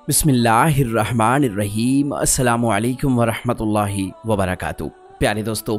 बिस्मिल्लाहिर्रहमानिर्रहीम। अस्सलामु अलैकुम वरहमतुल्लाहि वबरकातुहू। प्यारे दोस्तों,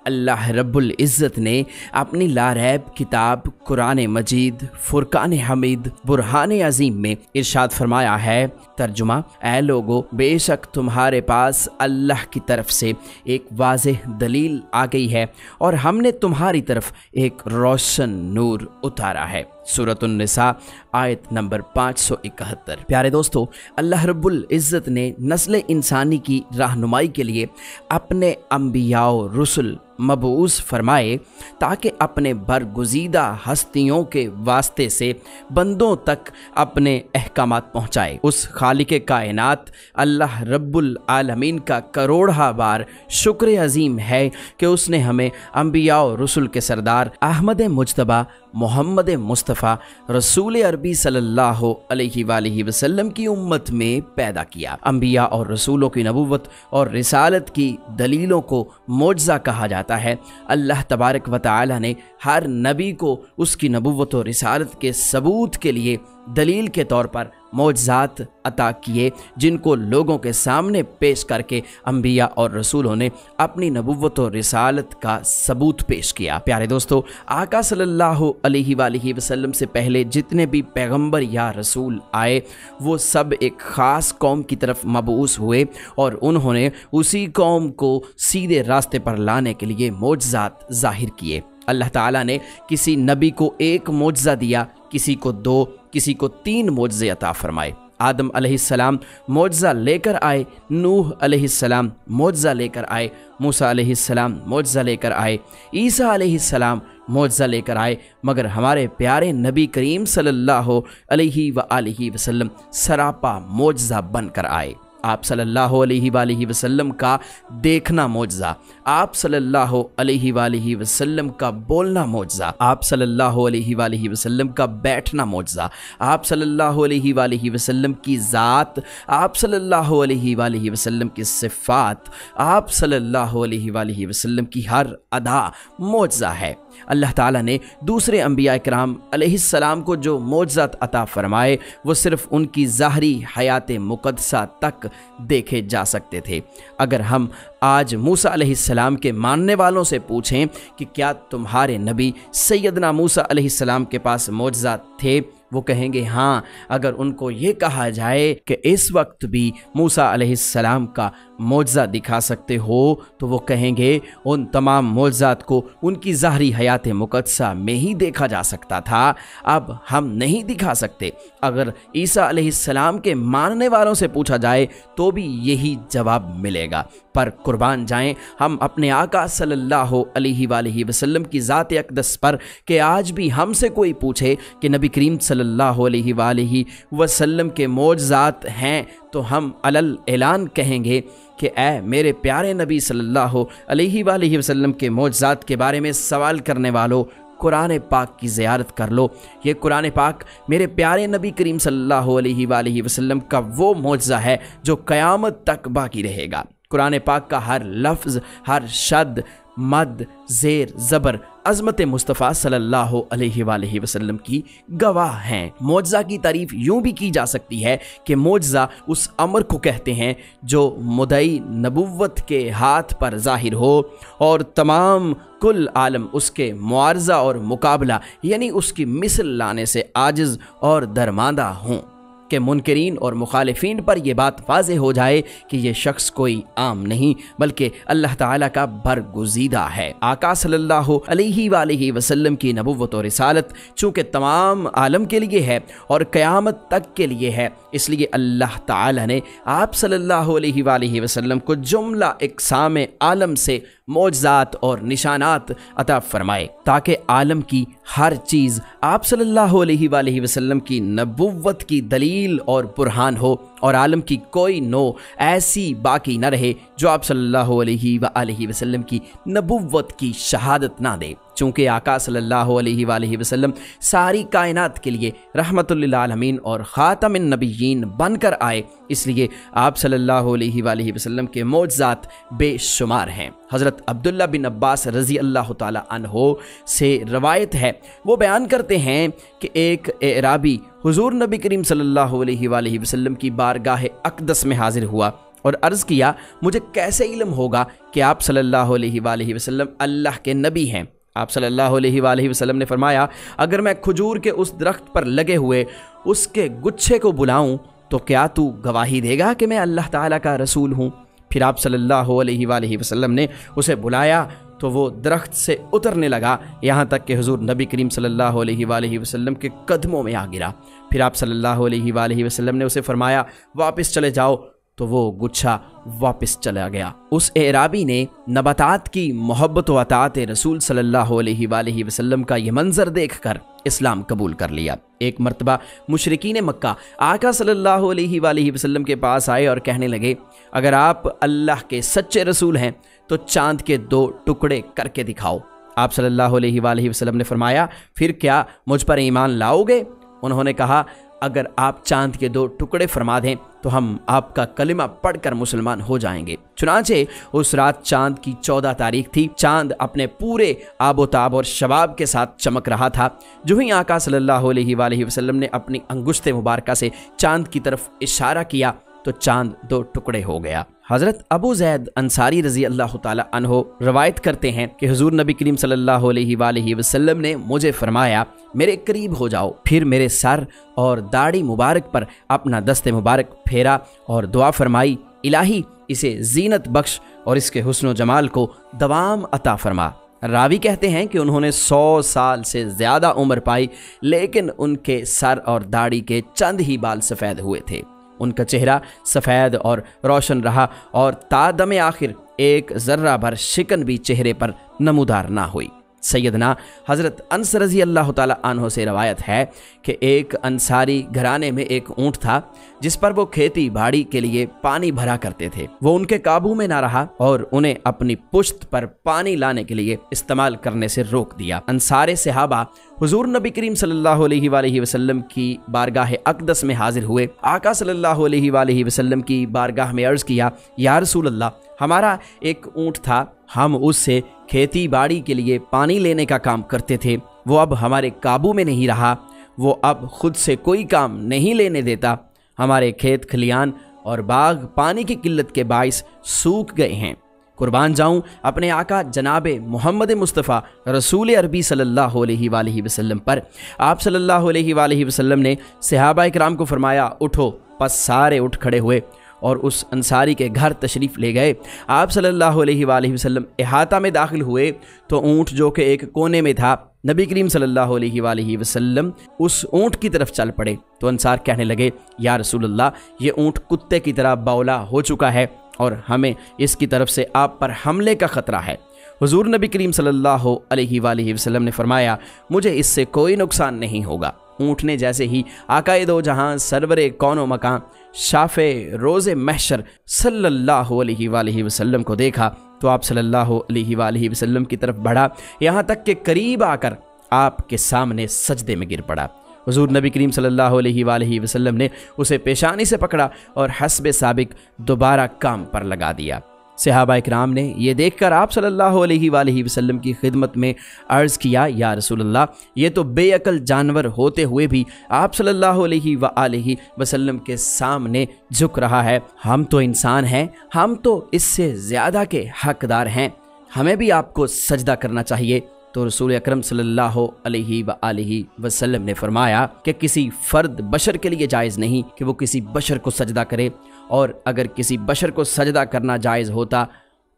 अल्लाह रब्बुल इज़्ज़त ने अपनी लारैब किताब कुरान मजीद फुरकान हमीद बुरहान अज़ीम में इरशाद फरमाया है, तर्जुमा, ऐ लोगो, बेशक तुम्हारे पास अल्लाह की तरफ से एक वाज़ेह दलील आ गई है और हमने तुम्हारी तरफ एक रोशन नूर उतारा है। सूरतुन निसा आयत नंबर 571। प्यारे दोस्तों, अल्लाह रब्बुल इज़्ज़त ने नस्ल इंसानी की रहनुमाई के लिए अपने अंबिया और रुsul मबूस फरमाए ताकि अपने बरगुज़ीदा हस्तियों के वास्ते से बंदों तक अपने अहकामात पहुँचाए। उस खालिक कायनात अल्लाह रब्बुल आलमीन का करोड़ा बार शुक्र अज़ीम है कि उसने हमें अंबिया और रुsul के सरदार अहमद मुज्तबा मोहम्मद मुस्तफ़ा रसूल अरबी सल्लल्लाहु अलैहि वसल्लम की उम्मत में पैदा किया। अंबिया और रसूलों की नबुव्वत और रिसालत की दलीलों को मोजज़ा कहा जाता है। अल्लाह तबारक व तआला ने हर नबी को उसकी नबुव्वत और रिसालत के सबूत के लिए दलील के तौर पर मोजज़ात अता किए, जिनको लोगों के सामने पेश करके अंबिया और रसूलों ने अपनी नबुव्वत और रिसालत का सबूत पेश किया। प्यारे दोस्तों, आका सल्लल्लाहु अलैहि वसल्लम से पहले जितने भी पैगंबर या रसूल आए वो सब एक ख़ास कौम की तरफ मबूस हुए और उन्होंने उसी कौम को सीधे रास्ते पर लाने के लिए मोजज़ात ज़ाहिर किए। अल्लाह ताला ने किसी नबी को एक मोजज़ा दिया, किसी को 2, किसी को 3 मोजज़े अता फरमाए। आदम अलैहिस्सलाम मोजज़ा लेकर आए, नूह अलैहिस्सलाम मोजज़ा लेकर आए, मूसा अलैहिस्सलाम मोजज़ा लेकर आए, ईसा अलैहिस्सलाम मोजज़ा लेकर आए, मगर हमारे प्यारे नबी करीम सल्लल्लाहु अलैहि वसल्लम सरापा मोजज़ा बनकर आए। आप सल्लल्लाहु अलैहि वसल्लम का देखना मोजज़ा, आप सल्लल्लाहु अलैहि वसल्लम का बोलना मोजज़ा, आप सल्लल्लाहु अलैहि वसल्लम का बैठना मोजज़ा, आप सल्लल्लाहु अलैहि वसल्लम की ज़ात, आप सल्लल्लाहु अलैहि वसल्लम की सिफ़ात, आप सल्लल्लाहु अलैहि वसल्लम की हर अदा मोजज़ा है। अल्लाह ताला ने दूसरे अंबिया इकराम अलैहिस्सलाम को जो मोजज़ात अता फरमाए वो सिर्फ़ उनकी ज़ाहरी हयात मुक़द्दसा तक देखे जा सकते थे। अगर हम आज मूसा अलैहिस्सलाम के मानने वालों से पूछें कि क्या तुम्हारे नबी सैयदना मूसा अलैहिस्सलाम के पास मोजज़ात थे, वो कहेंगे हाँ। अगर उनको ये कहा जाए कि इस वक्त भी मूसा अलैहिस्सलाम का मोजज़ा दिखा सकते हो तो वो कहेंगे उन तमाम मोजज़ात को उनकी ज़ाहरी हयात मुक़द्दसा में ही देखा जा सकता था, अब हम नहीं दिखा सकते। अगर ईसा अलैहिस्सलाम के मानने वालों से पूछा जाए तो भी यही जवाब मिलेगा। पर कुर्बान जाएं हम अपने आका सल्लल्लाहु अलैहि वसल्लम की ज़ात अक़दस पर कि आज भी हमसे कोई पूछे कि नबी करीम सल्लल्लाहु अलैहि वसल्लम के मोजज़ात हैं तो हम अलल ऐलान कहेंगे कि ऐ मेरे प्यारे नबी सल्लल्लाहु अलैहि वसल्लम के मोजज़ात के बारे में सवाल करने वालों, कुरान पाक की ज़ियारत कर लो। ये कुरान पाक मेरे प्यारे नबी करीम सल्लल्लाहु अलैहि वसल्लम का वो मोजज़ा है जो क़यामत तक बाकी रहेगा। कुरान पाक का हर लफ्ज़, हर शब्द, मद, ज़ेर, ज़बर अज़मत मुस्तफ़ा सल्लल्लाहु अलैहि वसल्लम की गवाह हैं। मोजज़ा की तारीफ़ यूँ भी की जा सकती है कि मोजज़ा उस अमर को कहते हैं जो मुदई नबुव्वत के हाथ पर ज़ाहिर हो और तमाम कुल आलम उसके मुआरज़ा और मुकाबला यानी उसकी मिसल लाने से आजिज़ और दरमांदा हों कि मुनकरीन और मुखालिफीन पर यह बात वाज़ेह हो जाए कि ये शख्स कोई आम नहीं बल्कि अल्लाह ताला का बरगुज़ीदा है। आका सल्लल्लाहु अलैहि वसल्लम की नबुव्वत और रिसालत चूँकि तमाम आलम के लिए है और क़यामत तक के लिए है, इसलिए अल्लाह ताला ने आप सल्लल्लाहु अलैहि वसल्लम को जुमला इक़साम आलम से मोजज़ात और निशानात अता फरमाए ताकि आलम की हर चीज़ आप सल्लल्लाहु अलैहि वसल्लम की नबुव्वत की दलील और बुरहान हो और आलम की कोई नो ऐसी बाकी न रहे जो आप सल्लल्लाहु अलैहि वसल्लम की नबुव्वत की शहादत ना दे। चूँकि आका सल्लल्लाहु अलैहि वसल्लम सारी कायनात के लिए रहमतुल लिल आलमीन और ख़ातमुन नबिय्यीन बनकर आए, इसलिए आप सल्लल्लाहु अलैहि वसल्लम के मोजज़ात बेशुमार हैं। हज़रत अब्दुल्ला बिन अब्बास रज़ी अल्लाह ताला अन्हो से रवायत है, वो बयान करते हैं कि एक एराबी हुज़ूर नबी करीम सल्लल्लाहु अलैहि वसल्लम की बारगाह अक़दस में हाजिर हुआ और अर्ज़ किया, मुझे कैसे इल्म होगा कि आप सल्लल्लाहु अलैहि वसल्लम अल्लाह के नबी हैं। आप सल्लल्लाहु अलैहि वसल्लम ने फरमाया, अगर मैं खजूर के उस दरख्त पर लगे हुए उसके गुच्छे को बुलाऊं तो क्या तू गवाही देगा कि मैं अल्लाह ताला का रसूल हूँ? फिर आप सल्लल्लाहु अलैहि वसल्लम ने उसे बुलाया तो वो दरख्त से उतरने लगा, यहाँ तक कि हुजूर नबी करीम सल्लल्लाहु अलैहि वसल्लम के कदमों में आ गिरा। फिर आप सल्लल्लाहु अलैहि वसल्लम ने उसे फरमाया, वापस चले जाओ, तो वो गुच्छा वापस चला गया। उस एराबी ने नबातात की मोहब्बत व अताअत रसूल सल्लल्लाहु अलैहि वसल्लम का ये मंजर देखकर इस्लाम कबूल कर लिया। एक मरतबा मुशरिकीन मक्का आका सल्लल्लाहु अलैहि वसल्लम के पास आए और कहने लगे, अगर आप अल्लाह के सच्चे रसूल हैं तो चांद के 2 टुकड़े करके दिखाओ। आप सल्लल्लाहु अलैहि वसल्लम ने फरमाया, फिर क्या मुझ पर ईमान लाओगे? उन्होंने कहा, अगर आप चांद के 2 टुकड़े फरमा दें तो हम आपका कलिमा पढ़कर मुसलमान हो जाएंगे। चुनांचे उस रात चांद की 14 तारीख थी। चांद अपने पूरे आबोताब और शबाब के साथ चमक रहा था। जो ही आका सल्लल्लाहु अलैहि वसल्लम ने अपनी अंगुश्त मुबारका से चांद की तरफ इशारा किया तो चांद 2 टुकड़े हो गया। हज़रत अबू ज़ैद अंसारी रज़ी अल्लाह ताला अन्हो रवायत करते हैं कि हुज़ूर नबी करीम सल्लल्लाहु अलैहि वसल्लम ने मुझे फरमाया, मेरे करीब हो जाओ। फिर मेरे सर और दाढ़ी मुबारक पर अपना दस्ते मुबारक फेरा और दुआ फरमाई, इलाही इसे जीनत बख्श और इसके हुस्न व जमाल को दवाम अता फरमा। रावी कहते हैं कि उन्होंने 100 साल से ज़्यादा उम्र पाई, लेकिन उनके सर और दाढ़ी के चंद ही बाल सफ़ेद हुए थे। उनका चेहरा सफ़ेद और रोशन रहा और तादम आखिर एक ज़र्रा भर शिकन भी चेहरे पर नमूदार ना हुई। सैयदना हज़रत अनस रज़ी अल्लाह ताला अन्हो से रवायत है कि एक अंसारी घराने में एक ऊँट था जिस पर वो खेती बाड़ी के लिए पानी भरा करते थे। वो उनके काबू में ना रहा और उन्हें अपनी पुश्त पर पानी लाने के लिए इस्तेमाल करने से रोक दिया। अंसारे सहाबा हुजूर नबी करीम सल्लल्लाहु अलैहि वसल्लम की बारगाह अक़दस में हाजिर हुए। आका सल्लल्लाहु अलैहि वसल्लम की बारगाह में अर्ज़ किया, या रसूल अल्लाह, हमारा एक ऊँट था, हम उससे खेती बाड़ी के लिए पानी लेने का काम करते थे। वो अब हमारे काबू में नहीं रहा, वो अब खुद से कोई काम नहीं लेने देता। हमारे खेत खलियान और बाग पानी की किल्लत के बाइस सूख गए हैं। कुर्बान जाऊं अपने आका जनाबे मोहम्मद मुस्तफ़ा रसूल अरबी सल्लल्लाहु अलैहि वसल्लम पर। आप सल्लल्लाहु अलैहि वसल्लम ने सहाबा इकराम को फरमाया, उठो। बस सारे उठ खड़े हुए और उस अंसारी के घर तशरीफ़ ले गए। आप सल्लल्लाहु अलैहि वसल्लम इहाता में दाखिल हुए तो ऊँट जो कि एक कोने में था, नबी करीम सल्लल्लाहु अलैहि वसल्लम उस ऊँट की तरफ चल पड़े तो अंसार कहने लगे, या रसूलल्लाह, ये ऊँट कुत्ते की तरह बौला हो चुका है और हमें इसकी तरफ से आप पर हमले का ख़तरा है। हुजूर नबी करीम सल्लल्लाहु अलैहि वसल्लम ने फरमाया, मुझे इससे कोई नुकसान नहीं होगा। ऊँट ने जैसे ही आकाए दो जहां सरवरे कौनो मकान शाफ़े रोज़े महशर सल्लल्लाहु अलैहि वसल्लम को देखा तो आप सल्लल्लाहु अलैहि वसल्लम की तरफ बढ़ा, यहाँ तक कि करीब आकर आपके सामने सजदे में गिर पड़ा। हुजूर नबी करीम सल्लल्लाहु अलैहि वसल्लम ने उसे पेशानी से पकड़ा और हस्बे साबिक दोबारा काम पर लगा दिया। सहाबा इकराम ने यह देखकर आप सल्लल्लाहु अलैहि वसल्लम की खिदमत में अर्ज़ किया, या रसूलल्लाह, ये तो बेअकल जानवर होते हुए भी आप सल्लल्लाहु अलैहि वसल्लम के सामने झुक रहा है। हम तो इंसान हैं, हम तो इससे ज़्यादा के हकदार हैं, हमें भी आपको सजदा करना चाहिए। तो रसूल अकरम सल्लल्लाहु अलैहि वसल्लम ने फरमाया कि किसी फ़र्द बशर के लिए जायज़ नहीं कि वो किसी बशर को सजदा करे, और अगर किसी बशर को सजदा करना जायज़ होता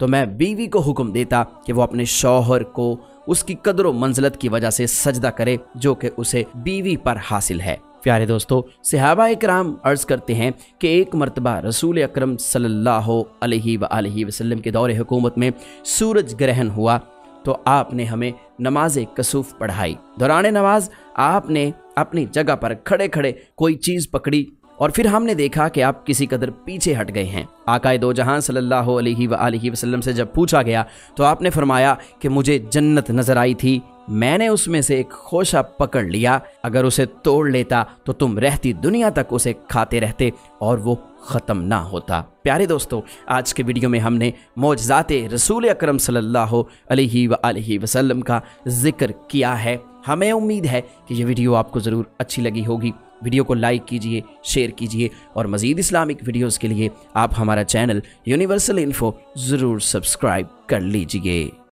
तो मैं बीवी को हुक्म देता कि वो अपने शौहर को उसकी कदर व मंज़लत की वजह से सजदा करे जो कि उसे बीवी पर हासिल है। प्यारे दोस्तों, सहाबा इकराम अर्ज़ करते हैं कि एक मरतबा रसूल अकरम सल्लल्लाहु अलैहि वसल्लम के दौरे हुकूमत में सूरज ग्रहण हुआ तो आपने हमें नमाज कसूफ पढ़ाई। दौरान नमाज आपने अपनी जगह पर खड़े खड़े कोई चीज़ पकड़ी और फिर हमने देखा कि आप किसी कदर पीछे हट गए हैं। आकाए दो जहां सल्लल्लाहु अलैहि वसल्लम से जब पूछा गया तो आपने फरमाया कि मुझे जन्नत नज़र आई थी, मैंने उसमें से एक खोशा पकड़ लिया, अगर उसे तोड़ लेता तो तुम रहती दुनिया तक उसे खाते रहते और वो ख़त्म ना होता। प्यारे दोस्तों, आज के वीडियो में हमने मौजज़ाते रसूल अकरम सल्लल्लाहु अलैहि वसल्लम का जिक्र किया है। हमें उम्मीद है कि ये वीडियो आपको ज़रूर अच्छी लगी होगी। ویڈیو کو لائک کیجئے، شیئر کیجئے اور مزید اسلامک ویڈیوز کے لیے آپ ہمارا چینل یونیورسل انفو ضرور سبسکرائب کر لیجئے۔